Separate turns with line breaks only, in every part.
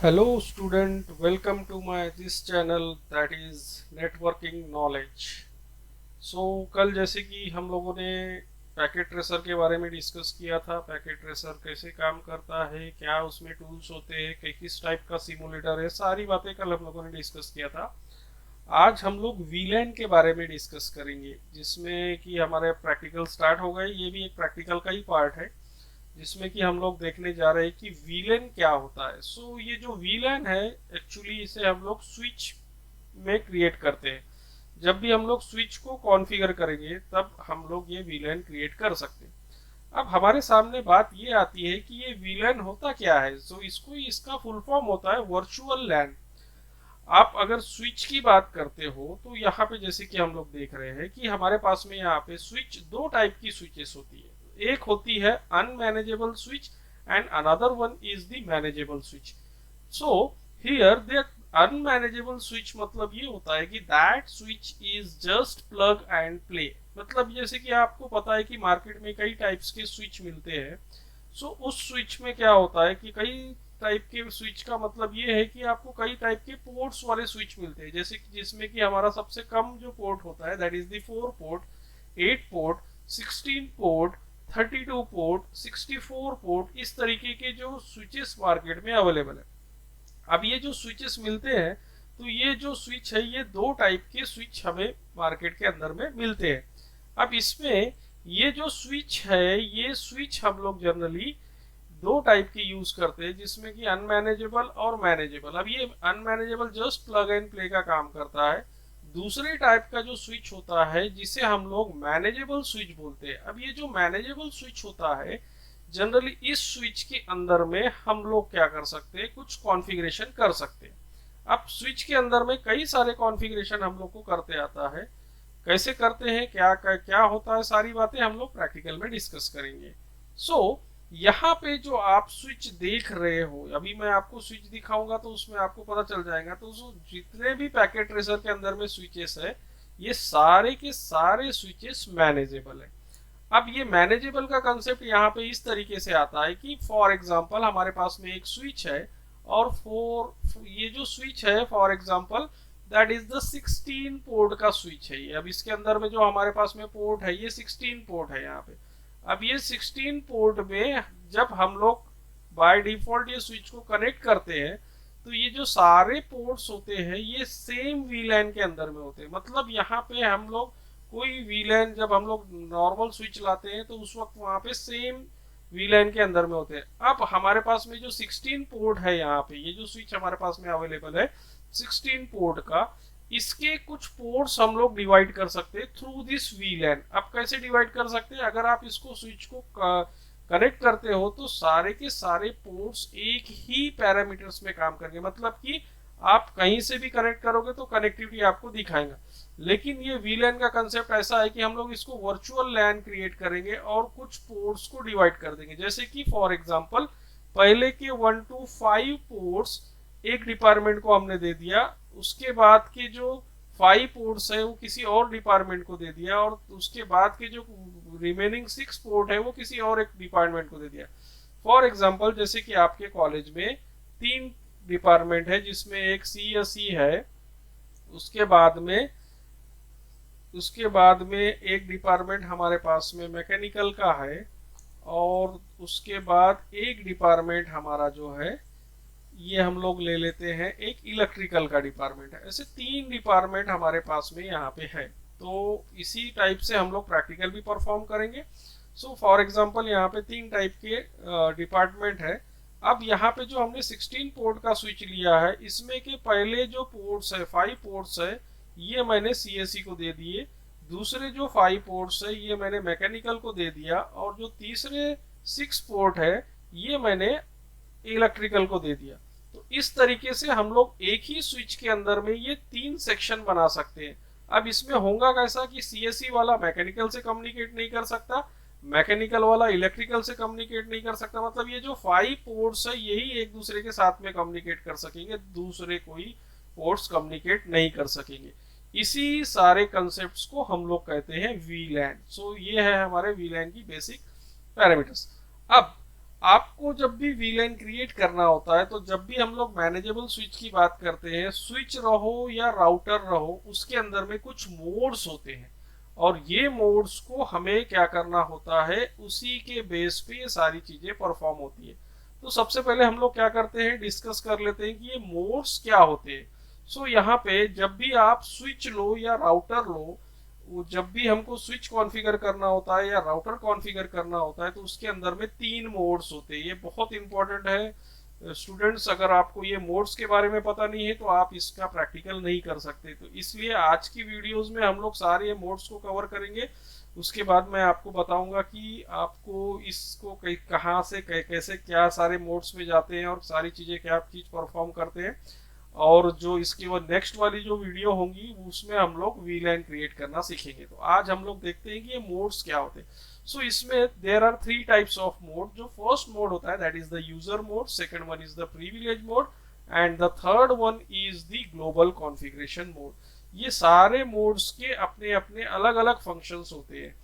Hello student, welcome to my this channel that is networking knowledge. कल जैसे कि हम लोगों ने पैकेट ट्रेसर के बारे में डिस्कस किया था। पैकेट ट्रेसर कैसे काम करता है, क्या उसमें टूल्स होते हैं, किस टाइप का सिमुलेटर है, सारी बातें कल हम लोगों ने डिस्कस किया था। आज हम लोग वीलैन के बारे में डिस्कस करेंगे, जिसमें कि हमारे प्रैक्टिकल स्टार्ट हो गए। ये भी एक प्रैक्टिकल का ही पार्ट है जिसमें कि हम लोग देखने जा रहे हैं कि वीलैन क्या होता है। ये जो वीलैन है, एक्चुअली इसे हम लोग स्विच में क्रिएट करते हैं। जब भी हम लोग स्विच को कॉन्फ़िगर करेंगे तब हम लोग ये वीलैन क्रिएट कर सकते हैं। अब हमारे सामने बात ये आती है कि ये वीलैन होता क्या है। इसका फुल फॉर्म होता है वर्चुअल लैन। आप अगर स्विच की बात करते हो तो यहाँ पे जैसे कि हम लोग देख रहे हैं कि हमारे पास में यहाँ पे स्विच दो टाइप की स्विचेस होती है। एक होती है unmanageable switch and another one is the manageable switch. So here the unmanageable switch मतलब ये होता है कि that switch is just plug and play. मतलब जैसे कि आपको पता है कि मार्केट में कई टाइप्स के स्विच मिलते हैं। उस स्विच में क्या होता है कि कई टाइप के स्विच का मतलब ये है कि आपको कई टाइप के पोर्ट्स वाले स्विच मिलते हैं। जैसे कि जिसमें कि हमारा सबसे कम जो पोर्ट होता है that is the 4 port, 8 port, 16 port, 32 port, 64 port, इस तरीके के जो स्विचेस मार्केट में अवेलेबल है। अब ये जो स्विचेस मिलते हैं, तो ये जो स्विच है ये दो टाइप के स्विच हमें मार्केट के अंदर में मिलते हैं। अब इसमें ये जो स्विच है, ये स्विच हम लोग जनरली दो टाइप के यूज करते हैं, जिसमें कि अनमैनेजेबल और मैनेजेबल। अब ये unmanageable just plug and play का काम करता है। दूसरे टाइप का जो स्विच होता है जिसे हम लोग मैनेजेबल स्विच बोलते हैं। अब ये जो मैनेजेबल स्विच होता है, जनरली इस स्विच के अंदर में हम लोग क्या कर सकते हैं, कुछ कॉन्फ़िगरेशन कर सकते हैं। अब स्विच के अंदर में कई सारे कॉन्फ़िगरेशन हम लोग को करते आता है। कैसे करते हैं, क्या होता है, सारी बातें हम लोग प्रैक्टिकल में डिस्कस करेंगे। यहाँ पे जो आप स्विच देख रहे हो, अभी मैं आपको स्विच दिखाऊंगा तो उसमें आपको पता चल जाएगा। जितने भी पैकेट ट्रेसर के अंदर में स्विचेस है, ये सारे के सारे स्विचेस मैनेजेबल है। अब ये मैनेजेबल का कंसेप्ट यहाँ पे इस तरीके से आता है कि फॉर एग्जांपल हमारे पास में एक स्विच है और ये जो स्विच है for example that is the 16 port का स्विच है ये। अब इसके अंदर में जो हमारे पास में पोर्ट है ये 16 पोर्ट है यहाँ पे। अब ये 16 पोर्ट में जब हम लोग बाय डिफॉल्ट ये स्विच को कनेक्ट करते हैं, तो ये जो सारे पोर्ट्स होते हैं ये सेम वीलैन के अंदर में होते हैं। मतलब यहाँ पे हम लोग कोई वीलैन, जब हम लोग नॉर्मल स्विच लाते हैं तो उस वक्त वहां पे सेम वीलैन के अंदर में होते हैं। अब हमारे पास में जो 16 पोर्ट है, यहाँ पे ये जो स्विच हमारे पास में अवेलेबल है 16 पोर्ट का, इसके कुछ पोर्ट्स हम लोग डिवाइड कर सकते हैं थ्रू दिस वीलैन। अब कैसे डिवाइड कर सकते हैं, अगर आप इसको स्विच को कनेक्ट करते हो तो सारे के सारे पोर्ट्स एक ही पैरामीटर्स में काम करेंगे। मतलब कि आप कहीं से भी कनेक्ट करोगे तो कनेक्टिविटी आपको दिखाएगा। लेकिन ये वीलैन का कंसेप्ट ऐसा है कि हम लोग इसको वर्चुअल लैन क्रिएट करेंगे और कुछ पोर्ट्स को डिवाइड कर देंगे। जैसे कि फॉर एग्जांपल पहले के 1 to 5 पोर्ट्स एक डिपार्टमेंट को हमने दे दिया, उसके बाद के जो 5 पोर्ट्स है वो किसी और डिपार्टमेंट को दे दिया, और उसके बाद के जो रिमेनिंग 6 पोर्ट है वो किसी और एक डिपार्टमेंट को दे दिया। फॉर एग्जांपल जैसे कि आपके कॉलेज में 3 डिपार्टमेंट है, जिसमें एक CSE है, उसके बाद में एक डिपार्टमेंट हमारे पास में मैकेनिकल का है, और उसके बाद एक डिपार्टमेंट हमारा जो है ये हम लोग ले लेते हैं एक इलेक्ट्रिकल का डिपार्टमेंट है। ऐसे 3 डिपार्टमेंट हमारे पास में यहाँ पे है। तो इसी टाइप से हम लोग प्रैक्टिकल भी परफॉर्म करेंगे। फॉर एग्जांपल यहाँ पे 3 टाइप के डिपार्टमेंट है। अब यहाँ पे जो हमने 16 पोर्ट का स्विच लिया है, इसमें के पहले जो पोर्ट्स है 5 पोर्ट्स है ये मैंने CSE को दे दिए, दूसरे जो 5 पोर्ट्स है ये मैंने मैकेनिकल को दे दिया, और जो तीसरे 6 पोर्ट है ये मैंने इलेक्ट्रिकल को दे दिया। तो इस तरीके से हम लोग एक ही स्विच के अंदर में ये 3 सेक्शन बना सकते हैं। अब इसमें होगा कैसा कि CSE वाला मैकेनिकल से कम्युनिकेट नहीं कर सकता, मैकेनिकल वाला इलेक्ट्रिकल से कम्युनिकेट नहीं कर सकता। मतलब ये जो 5 पोर्ट्स है यही एक दूसरे के साथ में कम्युनिकेट कर सकेंगे, दूसरे कोई पोर्ट्स कम्युनिकेट नहीं कर सकेंगे। इसी सारे कंसेप्ट को हम लोग कहते हैं वीलैन। ये है हमारे वीलैन की बेसिक पैरामीटर्स। अब आपको जब भी वीलैन क्रिएट करना होता है, तो जब भी हम लोग मैनेजेबल स्विच की बात करते हैं, स्विच रहो या राउटर रहो, उसके अंदर में कुछ मोड्स होते हैं और ये मोड्स को हमें क्या करना होता है, उसी के बेस पे ये सारी चीजें परफॉर्म होती है। तो सबसे पहले हम लोग क्या करते हैं, डिस्कस कर लेते हैं कि ये मोड्स क्या होते हैं। सो यहाँ पे जब भी आप स्विच लो या राउटर लो, जब भी हमको स्विच कॉन्फ़िगर करना होता है या राउटर कॉन्फ़िगर करना होता है, तो उसके अंदर में 3 मोड्स होते हैं। ये बहुत इंपॉर्टेंट है स्टूडेंट्स, अगर आपको ये मोड्स के बारे में पता नहीं है तो आप इसका प्रैक्टिकल नहीं कर सकते। तो इसलिए आज की वीडियोस में हम लोग सारे ये मोड्स को कवर करेंगे। उसके बाद मैं आपको बताऊंगा कि आपको इसको कहाँ से कैसे क्या सारे मोड्स में जाते हैं और सारी चीज़ें क्या चीज़ परफॉर्म करते हैं। और जो इसकी वो नेक्स्ट वाली जो वीडियो होंगी उसमें हम लोग वीलैन क्रिएट करना सीखेंगे। तो आज हम लोग देखते हैं कि ये मोड्स क्या होते हैं। सो इसमें there are 3 types of mode. जो फर्स्ट मोड होता है that is the user mode, second one is the privilege mode and the third one is the global configuration mode. ये सारे मोड्स के अपने अपने अलग अलग फंक्शंस होते हैं।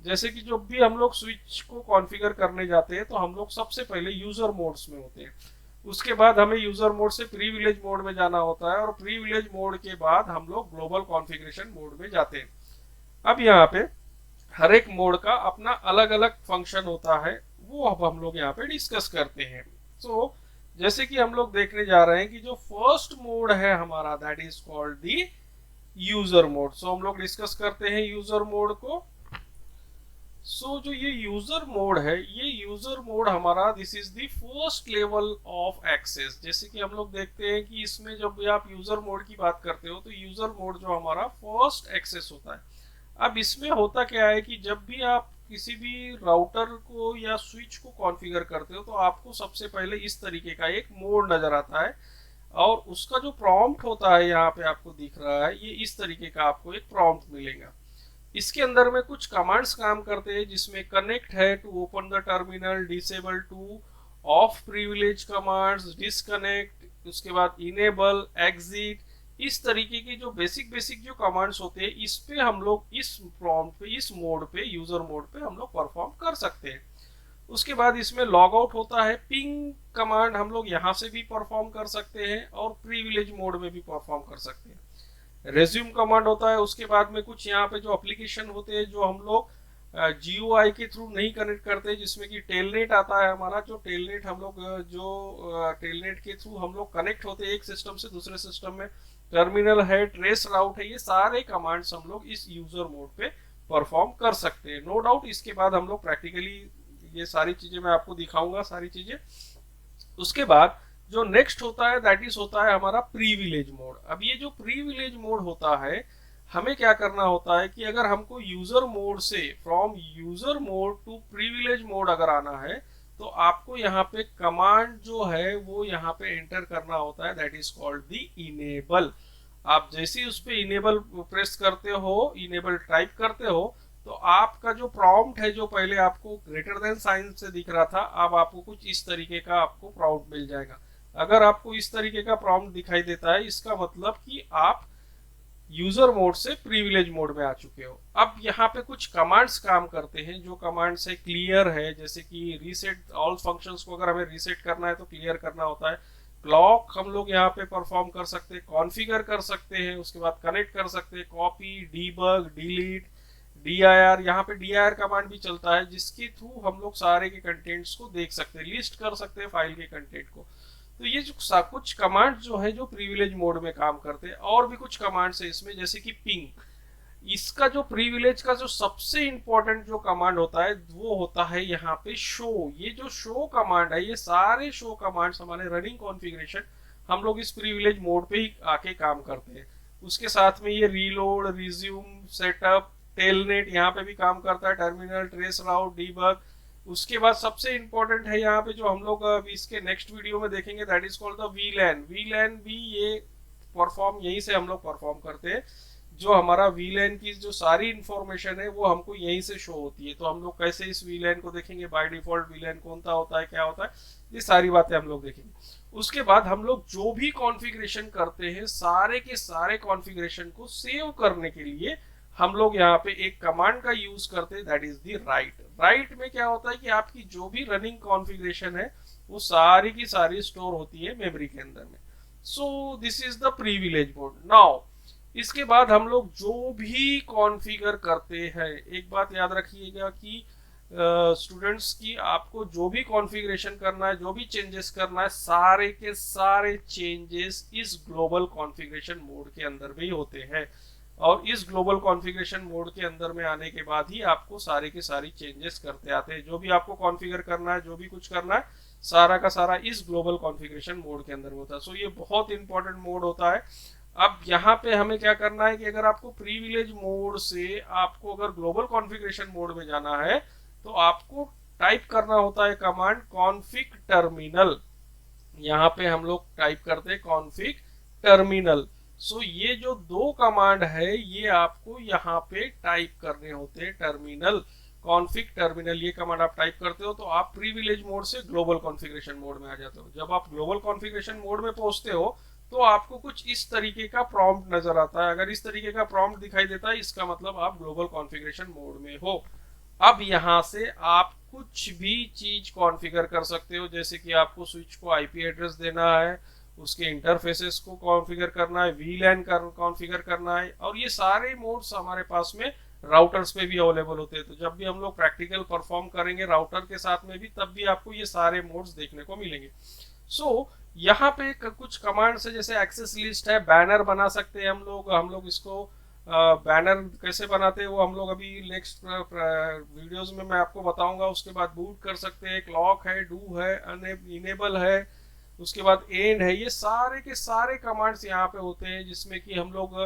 जैसे कि जब भी हम लोग स्विच को कॉन्फ़िगर करने जाते हैं तो हम लोग सबसे पहले यूजर मोड्स में होते हैं, उसके बाद हमें यूजर मोड से प्रीविलेज मोड में जाना होता है और प्रीविलेज मोड के बाद हम लोग ग्लोबल कॉन्फ़िगरेशन मोड में जाते हैं। अब यहाँ पे हर एक मोड का अपना अलग अलग फंक्शन होता है, वो अब हम लोग यहाँ पे डिस्कस करते हैं। सो जैसे कि हम लोग देखने जा रहे हैं कि जो फर्स्ट मोड है हमारा that is called the user mode. So हम लोग डिस्कस करते हैं यूजर मोड को। जो ये यूजर मोड है, ये यूजर मोड हमारा this is the first level of access. जैसे कि हम लोग देखते हैं कि इसमें जब भी आप यूजर मोड की बात करते हो तो यूजर मोड जो हमारा फर्स्ट एक्सेस होता है। अब इसमें होता क्या है कि जब भी आप किसी भी राउटर को या स्विच को कॉन्फ़िगर करते हो तो आपको सबसे पहले इस तरीके का एक मोड नजर आता है और उसका जो प्रॉम्प्ट होता है यहाँ पे आपको दिख रहा है, ये इस तरीके का आपको एक प्रॉम्प्ट मिलेगा। इसके अंदर में कुछ कमांड्स काम करते हैं जिसमें कनेक्ट है to open the terminal, disable to off privilege commands, disconnect, उसके बाद इनेबल, एग्जिट, इस तरीके की जो बेसिक जो कमांड्स होते हैं इस पे हम लोग इस प्रॉम्प्ट पे, इस मोड पे, यूजर मोड पे हम लोग परफॉर्म कर सकते हैं। उसके बाद इसमें लॉग आउट होता है, पिंग कमांड हम लोग यहाँ से भी परफॉर्म कर सकते हैं और प्रिविलेज मोड में भी परफॉर्म कर सकते हैं। रेज्यूम कमांड होता है। उसके बाद में कुछ यहाँ पे जो एप्लीकेशन होते हैं जो हम लोग GUI के थ्रू नहीं कनेक्ट करते, जिसमें कि टेलनेट आता है हमारा। जो टेलनेट हम लोग टेलनेट के थ्रू हम लोग कनेक्ट होते हैं एक सिस्टम से दूसरे सिस्टम में, टर्मिनल है, ट्रेस राउट है, ये सारे कमांड्स हम लोग इस यूजर मोड पे परफॉर्म कर सकते हैं। नो डाउट इसके बाद हम लोग प्रैक्टिकली ये सारी चीजें मैं आपको दिखाऊंगा सारी चीजें। उसके बाद जो नेक्स्ट होता है दैट इज होता है हमारा प्रीविलेज मोड। अब ये जो प्रीविलेज मोड होता है, हमें क्या करना होता है कि अगर हमको यूजर मोड से from user mode to privilege mode अगर आना है तो आपको यहाँ पे कमांड जो है वो यहाँ पे एंटर करना होता है that is called the enable. आप जैसे ही उस पे इनेबल प्रेस करते हो, इनेबल टाइप करते हो, तो आपका जो प्रॉम्प्ट है जो पहले आपको ग्रेटर देन साइन से दिख रहा था, अब आपको कुछ इस तरीके का आपको प्रॉम्प्ट मिल जाएगा। अगर आपको इस तरीके का प्रॉम्प्ट दिखाई देता है इसका मतलब कि आप यूजर मोड से प्रिविलेज मोड में आ चुके हो। अब यहाँ पे कुछ कमांड्स काम करते हैं, जो कमांड्स है क्लियर है, जैसे कि रीसेट ऑल फंक्शंस को अगर हमें रीसेट करना है तो क्लियर करना होता है। क्लॉक हम लोग यहाँ पे परफॉर्म कर सकते हैं, कॉन्फ़िगर कर सकते हैं, उसके बाद कनेक्ट कर सकते हैं, कॉपी, डीबग, डिलीट, dir, यहाँ पे dir कमांड भी चलता है जिसके थ्रू हम लोग सारे के कंटेंट्स को देख सकते हैं, लिस्ट कर सकते हैं फाइल के कंटेंट को। तो ये जो कुछ कमांड जो है जो प्रिविलेज मोड में काम करते हैं। और भी कुछ कमांड्स है इसमें, जैसे कि पिंग, इसका जो प्रिविलेज का जो सबसे इंपॉर्टेंट जो कमांड होता है वो होता है यहाँ पे शो। ये जो शो कमांड है, ये सारे शो कमांड्स हमारे रनिंग कॉन्फ़िगरेशन हम लोग इस प्रिविलेज मोड पे ही आके काम करते हैं। उसके साथ में ये रीलोड, रिज्यूम, सेटअप, टेलनेट यहाँ पे भी काम करता है, टर्मिनल, ट्रेस राउट, डीबग। उसके बाद सबसे इंपॉर्टेंट है यहाँ पे जो हम लोग अभी इसके नेक्स्ट वीडियो में देखेंगे दैट इज कॉल्ड द वीलैन। वीलैन भी ये परफॉर्म यहीं से हम लोग परफॉर्म करते हैं। जो हमारा वीलैन की जो सारी इंफॉर्मेशन है वो हमको यहीं से शो होती है। तो हम लोग कैसे इस वीलैन को देखेंगे, बाय डिफॉल्ट वीलैन कौन सा होता है, क्या होता है, ये सारी बातें हम लोग देखेंगे। उसके बाद हम लोग जो भी कॉन्फ़िगरेशन करते हैं सारे के सारे कॉन्फ़िगरेशन को सेव करने के लिए हम लोग यहाँ पे एक कमांड का यूज करते हैं, that is the right. Right में क्या होता है कि आपकी जो भी रनिंग कॉन्फ़िगरेशन है वो सारी की सारी स्टोर होती है मेमोरी के अंदर में। So this is the privilege mode. Now इसके बाद हम लोग जो भी कॉन्फ़िगर करते हैं, एक बात याद रखिएगा कि स्टूडेंट्स की आपको जो भी कॉन्फ़िगरेशन करना है, जो भी चेंजेस करना है, सारे के सारे चेंजेस इस ग्लोबल कॉन्फ़िगरेशन मोड के अंदर भी होते हैं। और इस ग्लोबल कॉन्फ़िगरेशन मोड के अंदर में आने के बाद ही आपको सारे के सारी चेंजेस करते आते हैं। जो भी आपको कॉन्फ़िगर करना है, जो भी कुछ करना है, सारा का सारा इस ग्लोबल कॉन्फ़िगरेशन मोड के अंदर होता है। सो ये बहुत इंपॉर्टेंट मोड होता है। अब यहाँ पे हमें क्या करना है कि अगर आपको प्रीविलेज मोड से आपको अगर ग्लोबल कॉन्फ़िगरेशन मोड में जाना है तो आपको टाइप करना होता है कमांड कॉन्फिग टर्मिनल। यहाँ पे हम लोग टाइप करते हैं कॉन्फिग टर्मिनल। सो ये जो दो कमांड है ये आपको यहाँ पे टाइप करने होते हैं, टर्मिनल, कॉन्फिग टर्मिनल। ये कमांड आप टाइप करते हो तो आप प्रीविलेज मोड से ग्लोबल कॉन्फ़िगरेशन मोड में आ जाते हो। जब आप ग्लोबल कॉन्फ़िगरेशन मोड में पहुंचते हो तो आपको कुछ इस तरीके का प्रॉम्प्ट नजर आता है। अगर इस तरीके का प्रॉम्प्ट दिखाई देता है इसका मतलब आप ग्लोबल कॉन्फ़िगरेशन मोड में हो। अब यहाँ से आप कुछ भी चीज कॉन्फ़िगर कर सकते हो, जैसे कि आपको स्विच को आईपी एड्रेस देना है, उसके इंटरफेसेस को कॉन्फ़िगर करना है, वीलैन कॉन्फ़िगर करना है, और ये सारे मोड्स हमारे पास में राउटर्स पे भी अवेलेबल होते हैं। तो जब भी हम लोग प्रैक्टिकल परफॉर्म करेंगे राउटर के साथ में भी, तब भी आपको ये सारे मोड्स देखने को मिलेंगे। सो यहाँ पे कुछ कमांड्स है, जैसे एक्सेस लिस्ट है, बैनर बना सकते हैं हम लोग इसको बैनर कैसे बनाते हैं वो हम लोग अभी नेक्स्ट वीडियोस में मैं आपको बताऊंगा। उसके बाद बूट कर सकते हैं, क्लॉक है, डू है, इनेबल है, उसके बाद एंड है। ये सारे के सारे कमांड्स यहाँ पे होते हैं जिसमें कि हम लोग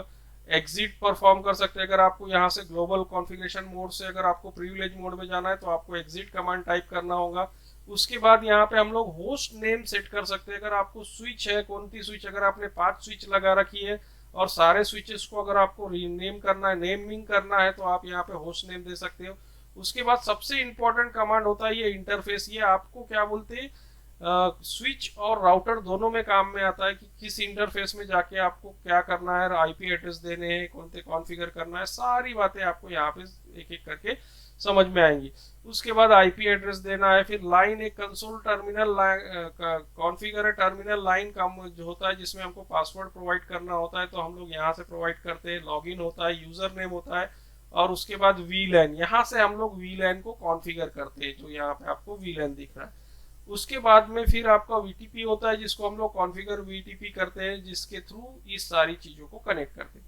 एग्जिट परफॉर्म कर सकते हैं। अगर आपको यहाँ से ग्लोबल कॉन्फ़िगरेशन मोड से अगर आपको प्रिविलेज मोड में जाना है तो आपको एग्जिट कमांड टाइप करना होगा। उसके बाद यहाँ पे हम लोग होस्ट नेम सेट कर सकते हैं। अगर आपको स्विच है, कौन सी स्विच, अगर आपने 5 स्विच लगा रखी है और सारे स्विचेस को अगर आपको रीनेम करना है, नेमिंग करना है, तो आप यहाँ पे होस्ट नेम दे सकते हो। उसके बाद सबसे इंपॉर्टेंट कमांड होता है ये इंटरफेस। ये आपको क्या बोलते हैं, स्विच और राउटर दोनों में काम में आता है कि किस इंटरफेस में जाके आपको क्या करना है, आईपी एड्रेस देने हैं, कौन से कॉन्फ़िगर करना है, सारी बातें आपको यहाँ पे एक एक करके समझ में आएंगी। उसके बाद आईपी एड्रेस देना है, फिर लाइन, एक कंसोल टर्मिनल कॉन्फ़िगर है, टर्मिनल लाइन का जो होता है जिसमें हमको पासवर्ड प्रोवाइड करना होता है, तो हम लोग यहाँ से प्रोवाइड करते हैं। लॉगिन होता है, यूजर नेम होता है, और उसके बाद वीलैन, यहाँ से हम लोग वीलैन को कॉन्फ़िगर करते हैं, जो यहाँ पे आपको वीलैन दिख रहा है। उसके बाद में फिर आपका वीटीपी होता है जिसको हम लोग कॉन्फ़िगर वीटीपी करते हैं, जिसके थ्रू इस सारी चीजों को कनेक्ट करते हैं।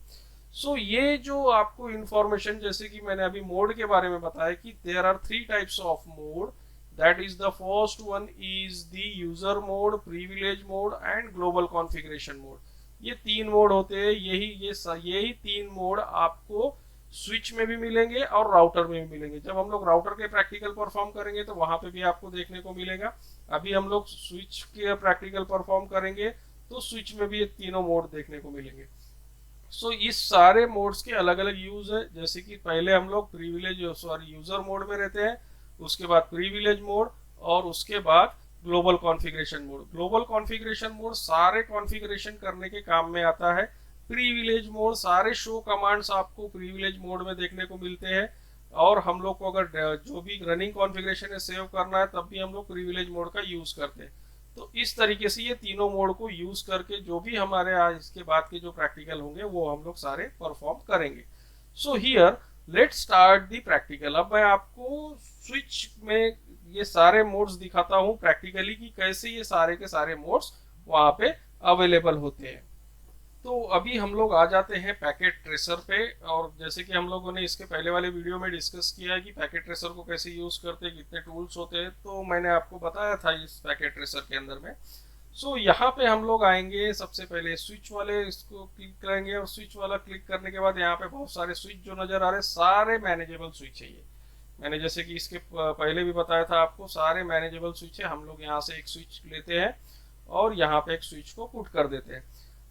सो ये जो आपको इंफॉर्मेशन, जैसे कि मैंने अभी मोड के बारे में बताया कि there are 3 types of mode, that is the first one is the user mode, privilege mode and global configuration mode. ये 3 मोड होते हैं। यही 3 मोड आपको स्विच में भी मिलेंगे और राउटर में भी मिलेंगे। जब हम लोग राउटर के प्रैक्टिकल परफॉर्म करेंगे तो वहां पे भी आपको देखने को मिलेगा। अभी हम लोग स्विच के प्रैक्टिकल परफॉर्म करेंगे तो स्विच में भी ये तीनों मोड देखने को मिलेंगे। सो इस सारे मोड्स के अलग अलग यूज है। जैसे कि पहले हम लोग यूजर मोड में रहते हैं, उसके बाद प्रीविलेज मोड, और उसके बाद global configuration mode. Global configuration mode सारे कॉन्फ़िगरेशन करने के काम में आता है। प्रीविलेज मोड सारे शो कमांड्स आपको प्रीविलेज मोड में देखने को मिलते हैं, और हम लोग को अगर जो भी रनिंग कॉन्फ़िगरेशन है सेव करना है तब भी हम लोग प्रीविलेज मोड का यूज करते हैं। तो इस तरीके से ये तीनों मोड को यूज करके जो भी हमारे आज इसके बाद के जो प्रैक्टिकल होंगे वो हम लोग सारे परफॉर्म करेंगे। So here let's start the practical. अब मैं आपको स्विच में ये सारे मोड्स दिखाता हूँ प्रैक्टिकली कि कैसे ये सारे के सारे मोड्स वहाँ पे अवेलेबल होते हैं। तो अभी हम लोग आ जाते हैं पैकेट ट्रेसर पे, और जैसे कि हम लोगों ने इसके पहले वाले वीडियो में डिस्कस किया है कि पैकेट ट्रेसर को कैसे यूज करते हैं, कितने टूल्स होते हैं, तो मैंने आपको बताया था इस पैकेट ट्रेसर के अंदर में। सो यहाँ पे हम लोग आएंगे, सबसे पहले स्विच वाले इसको क्लिक करेंगे, और स्विच वाला क्लिक करने के बाद यहाँ पे बहुत सारे स्विच जो नजर आ रहे हैं सारे मैनेजेबल स्विच है। ये मैंने जैसे कि इसके पहले भी बताया था आपको, सारे मैनेजेबल स्विच है। हम लोग यहाँ से एक स्विच लेते हैं और यहाँ पे एक स्विच को पुट कर देते हैं।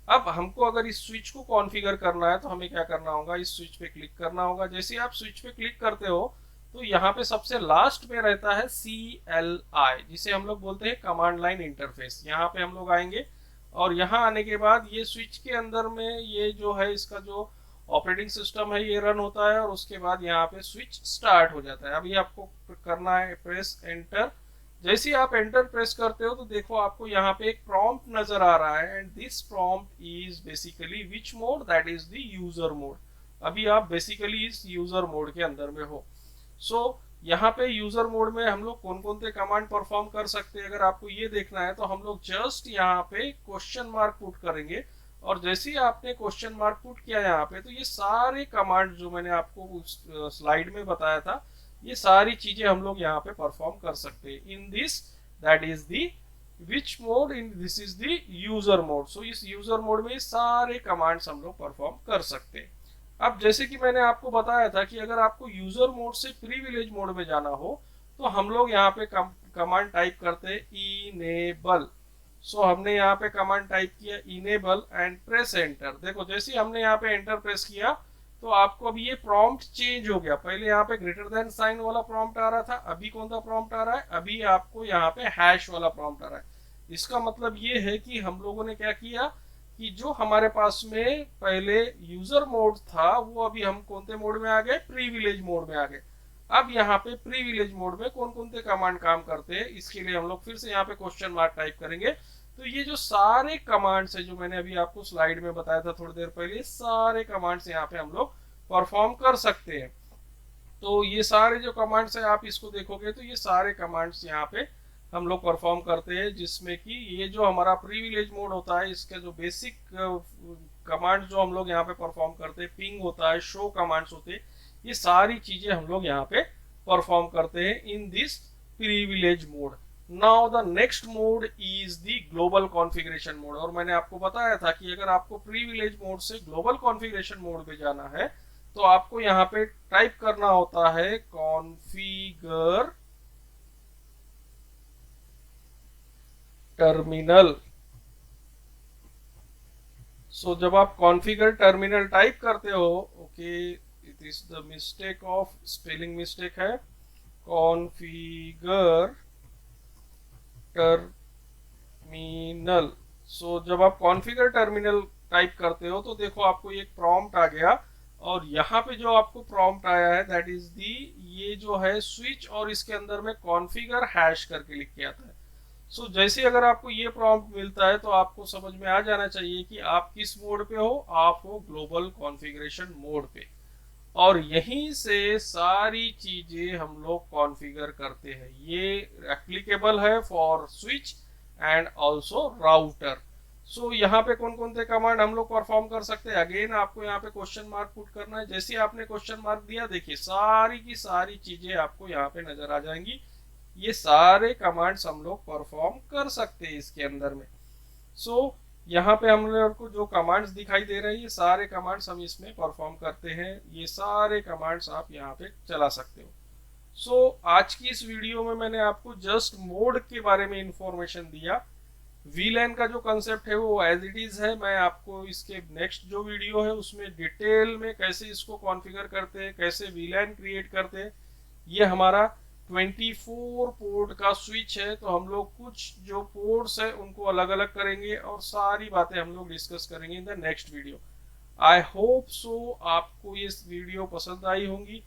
अब हमको अगर इस स्विच को कॉन्फ़िगर करना है तो हमें क्या करना होगा, इस स्विच पे क्लिक करना होगा। जैसे ही आप स्विच पे क्लिक करते हो तो यहाँ पे सबसे लास्ट में रहता है CLI, जिसे हम लोग बोलते हैं कमांड लाइन इंटरफेस। यहाँ पे हम लोग आएंगे, और यहाँ आने के बाद ये स्विच के अंदर में ये जो है इसका जो ऑपरेटिंग सिस्टम है ये रन होता है और उसके बाद यहाँ पे स्विच स्टार्ट हो जाता है। अभी आपको करना है प्रेस एंटर। जैसे ही आप एंटर प्रेस करते हो तो देखो आपको यहाँ पे एक प्रॉम्प्ट नजर आ रहा है, and this prompt is basically which mode, that is the user mode. अभी आप बेसिकली इस यूजर मोड के अंदर में हो। सो यहाँ पे यूजर मोड में हम लोग कौन कौन से कमांड परफॉर्म कर सकते हैं, अगर आपको ये देखना है तो हम लोग जस्ट यहाँ पे क्वेश्चन मार्क पुट करेंगे, और जैसे ही आपने क्वेश्चन मार्क पुट किया यहाँ पे तो ये सारे कमांड जो मैंने आपको स्लाइड में बताया था, ये सारी चीजें हम लोग यहाँ पे परफॉर्म कर सकते हैं in this, that is the which mode, in this is the user mode. So इस यूजर मोड में सारे कमांड्स हम लोग परफॉर्म कर सकते हैं। अब जैसे कि मैंने आपको बताया था कि अगर आपको यूजर मोड से प्रीविलेज मोड में जाना हो तो हम लोग यहाँ पे कमांड टाइप करते हैं इनेबल। सो हमने यहाँ पे कमांड टाइप किया इनेबल एंड प्रेस एंटर। देखो जैसे ही हमने यहाँ पे एंटर प्रेस किया तो आपको अभी ये प्रॉम्प्ट चेंज हो गया। पहले यहाँ पे ग्रेटर देन साइन वाला प्रॉम्प्ट आ रहा था, अभी कौन सा प्रॉम्प्ट आ रहा है, अभी आपको यहाँ पे हैश वाला प्रॉम्प्ट आ रहा है। इसका मतलब ये है कि हम लोगों ने क्या किया कि जो हमारे पास में पहले यूजर मोड था वो अभी हम कौन से मोड में आ गए, प्रीविलेज मोड में आ गए। अब यहाँ पे प्रीविलेज मोड में कौन कौन से कमांड काम करते हैं, इसके लिए हम लोग फिर से यहाँ पे क्वेश्चन मार्क टाइप करेंगे। तो ये जो सारे कमांड्स है जो मैंने अभी आपको स्लाइड में बताया था थोड़ी देर पहले, सारे कमांड्स यहाँ पे हम लोग परफॉर्म कर सकते हैं। तो ये सारे जो कमांड्स है आप इसको देखोगे तो ये सारे कमांड्स यहाँ पे हम लोग परफॉर्म करते हैं, जिसमें कि ये जो हमारा प्रीविलेज मोड होता है इसके जो बेसिक कमांड जो हम लोग यहाँ पे परफॉर्म करते हैं, पिंग होता है, शो कमांड्स होते हैं, ये सारी चीजें हम लोग यहाँ पे परफॉर्म करते हैं in this privilege mode. Now the next mode is the global configuration mode. और मैंने आपको बताया था कि अगर आपको प्रीविलेज मोड से ग्लोबल कॉन्फ़िगरेशन मोड पे जाना है तो आपको यहाँ पे टाइप करना होता है कॉन्फ़िगर टर्मिनल। सो जब आप कॉन्फ़िगर टर्मिनल टाइप करते हो, okay it is the mistake of spelling mistake है, कॉन्फ़िगर टर्मिनल। सो जब आप कॉन्फ़िगर टर्मिनल टाइप करते हो तो देखो आपको एक प्रॉम्प्ट आ गया, और यहाँ पे जो आपको प्रॉम्प्ट आया है दैट इज दी, ये जो है स्विच और इसके अंदर में कॉन्फ़िगर हैश करके लिख के आता है। सो जैसे अगर आपको ये प्रॉम्प्ट मिलता है तो आपको समझ में आ जाना चाहिए कि आप किस मोड पे हो, आप हो ग्लोबल कॉन्फ़िगरेशन मोड पे, और यहीं से सारी चीजें हम लोग कॉन्फ़िगर करते हैं। ये एप्लीकेबल है for switch and also router. So यहाँ पे कौन कौन से कमांड हम लोग परफॉर्म कर सकते हैं, अगेन आपको यहाँ पे क्वेश्चन मार्क पुट करना है। जैसे आपने क्वेश्चन मार्क दिया देखिए सारी की सारी चीजें आपको यहाँ पे नजर आ जाएंगी। ये सारे कमांड्स हम लोग परफॉर्म कर सकते हैं इसके अंदर में। सो यहाँ पे हम लोग को जो कमांड्स दिखाई दे रहे हैं ये सारे कमांड्स हम इसमें परफॉर्म करते हैं। ये सारे कमांड्स आप यहाँ पे चला सकते हो। सो आज की इस वीडियो में मैंने आपको जस्ट मोड के बारे में इंफॉर्मेशन दिया। वीलैन का जो कंसेप्ट है वो एज इट इज है। मैं आपको इसके नेक्स्ट जो वीडियो है उसमें डिटेल में कैसे इसको कॉन्फ़िगर करते हैं, कैसे वीलैन क्रिएट करते हैं। ये हमारा 24 पोर्ट का स्विच है, तो हम लोग कुछ जो पोर्ट्स है उनको अलग अलग करेंगे और सारी बातें हम लोग डिस्कस करेंगे in the next video. I hope so आपको ये वीडियो पसंद आई होंगी।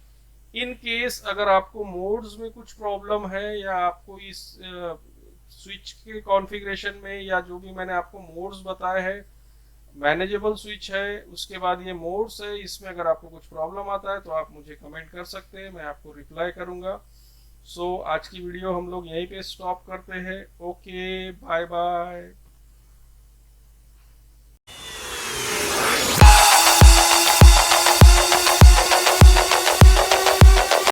इन केस अगर आपको मोड्स में कुछ प्रॉब्लम है या आपको इस स्विच के कॉन्फ़िगरेशन में या जो भी मैंने आपको मोड्स बताए हैं, मैनेजेबल स्विच है, उसके बाद ये मोड्स है, इसमें अगर आपको कुछ प्रॉब्लम आता है तो आप मुझे कमेंट कर सकते हैं, मैं आपको रिप्लाई करूंगा। सो आज की वीडियो हम लोग यहीं पे स्टॉप करते हैं। Okay bye bye.